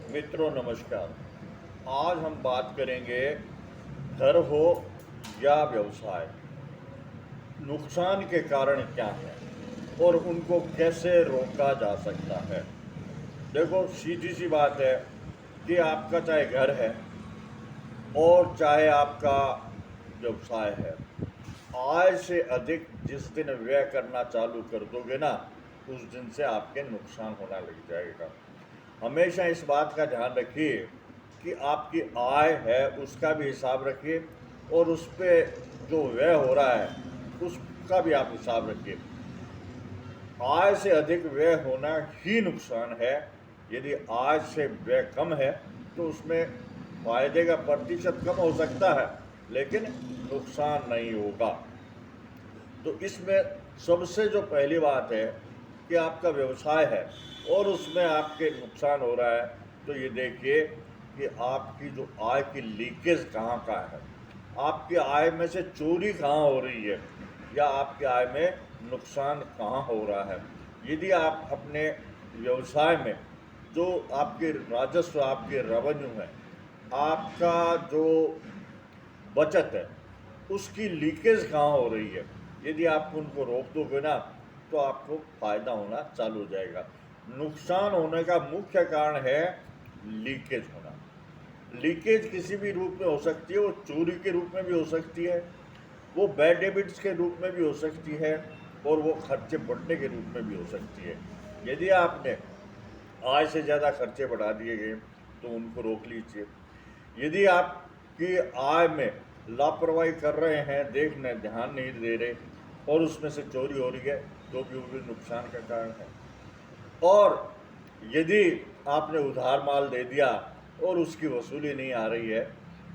मित्रों नमस्कार। आज हम बात करेंगे घर हो या व्यवसाय, नुकसान के कारण क्या हैं और उनको कैसे रोका जा सकता है। देखो, सीधी सी बात है कि आपका चाहे घर है और चाहे आपका व्यवसाय है, आय से अधिक जिस दिन व्यय करना चालू कर दोगे ना, उस दिन से आपके नुकसान होना लग जाएगा। हमेशा इस बात का ध्यान रखिए कि आपकी आय है उसका भी हिसाब रखिए और उस पे जो व्यय हो रहा है उसका भी आप हिसाब रखिए। आय से अधिक व्यय होना ही नुकसान है। यदि आय से व्यय कम है तो उसमें फायदे का प्रतिशत कम हो सकता है, लेकिन नुकसान नहीं होगा। तो इसमें सबसे जो पहली बात है कि आपका व्यवसाय है और उसमें आपके नुकसान हो रहा है, तो ये देखिए कि आपकी जो आय की लीकेज कहाँ का है, आपकी आय में से चोरी कहाँ हो रही है या आपकी आय में नुकसान कहाँ हो रहा है। यदि आप अपने व्यवसाय में जो आपके राजस्व, आपके रेवेन्यू है, आपका जो बचत है, उसकी लीकेज कहाँ हो रही है, यदि आप उनको रोक दोगे ना तो आपको फायदा होना चालू हो जाएगा। नुकसान होने का मुख्य कारण है लीकेज होना। लीकेज किसी भी रूप में हो सकती है, वो चोरी के रूप में भी हो सकती है, वो बैड हैबिट्स के रूप में भी हो सकती है और वो खर्चे बढ़ने के रूप में भी हो सकती है। यदि आपने आय से ज़्यादा खर्चे बढ़ा दिए गए तो उनको रोक लीजिए। यदि आपकी आय में लापरवाही कर रहे हैं, देखने ध्यान नहीं दे रहे और उसमें से चोरी हो रही है, तो भी वो भी नुकसान का कारण है। और यदि आपने उधार माल दे दिया और उसकी वसूली नहीं आ रही है,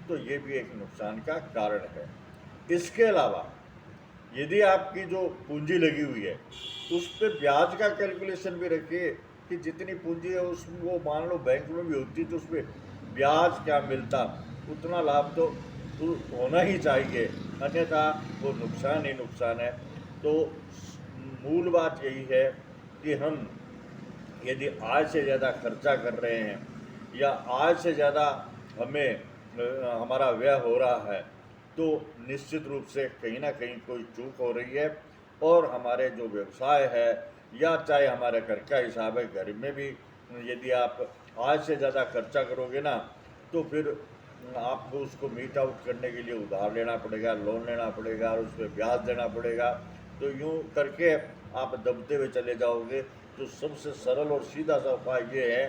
तो ये भी एक नुकसान का कारण है। इसके अलावा यदि आपकी जो पूंजी लगी हुई है उस पर ब्याज का कैलकुलेशन भी रखिए कि जितनी पूंजी है उसमें, वो मान लो बैंक में भी होती तो उस पर ब्याज क्या मिलता, उतना लाभ तो होना ही चाहिए, अन्यथा वो नुकसान ही नुकसान है। तो मूल बात यही है कि हम यदि आय से ज़्यादा खर्चा कर रहे हैं या आय से ज़्यादा हमें हमारा व्यय हो रहा है, तो निश्चित रूप से कहीं ना कहीं कोई चूक हो रही है। और हमारे जो व्यवसाय है या चाहे हमारे घर का हिसाब है, घर में भी यदि आप आय से ज़्यादा खर्चा करोगे ना, तो फिर आपको उसको मीट आउट करने के लिए उधार लेना पड़ेगा, लोन लेना पड़ेगा और उस पर ब्याज देना पड़ेगा। तो यूँ करके आप दबते हुए चले जाओगे। तो सबसे सरल और सीधा सा उपाय ये है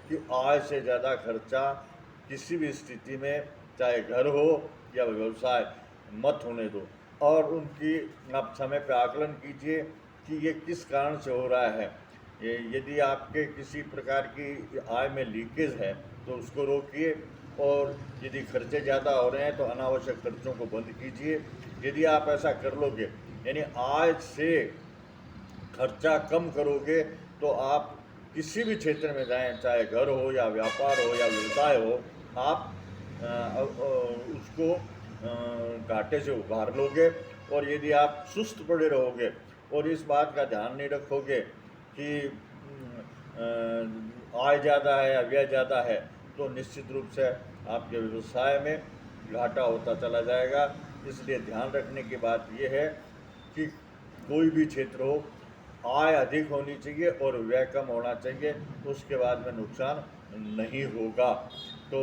कि आय से ज़्यादा खर्चा किसी भी स्थिति में, चाहे घर हो या व्यवसाय, मत होने दो। और उनकी आप समय पर आकलन कीजिए कि ये किस कारण से हो रहा है। यदि आपके किसी प्रकार की आय में लीकेज है तो उसको रोकिए, और यदि खर्चे ज़्यादा हो रहे हैं तो अनावश्यक खर्चों को बंद कीजिए। यदि आप ऐसा कर लोगे, यानी आय से खर्चा कम करोगे, तो आप किसी भी क्षेत्र में जाएं, चाहे घर हो या व्यापार हो या व्यवसाय हो, आप उसको घाटे से उभार लोगे। और यदि आप सुस्त पड़े रहोगे और इस बात का ध्यान नहीं रखोगे कि आय ज़्यादा है या व्यय ज़्यादा है, तो निश्चित रूप से आपके व्यवसाय में घाटा होता चला जाएगा। इसलिए ध्यान रखने की बात यह है कि कोई भी क्षेत्र हो, आय अधिक होनी चाहिए और व्यय कम होना चाहिए, उसके बाद में नुकसान नहीं होगा। तो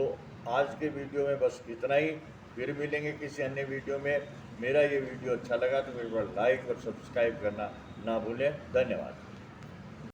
आज के वीडियो में बस इतना ही। फिर मिलेंगे किसी अन्य वीडियो में। मेरा ये वीडियो अच्छा लगा तो मेरे को लाइक और सब्सक्राइब करना ना भूलें। धन्यवाद।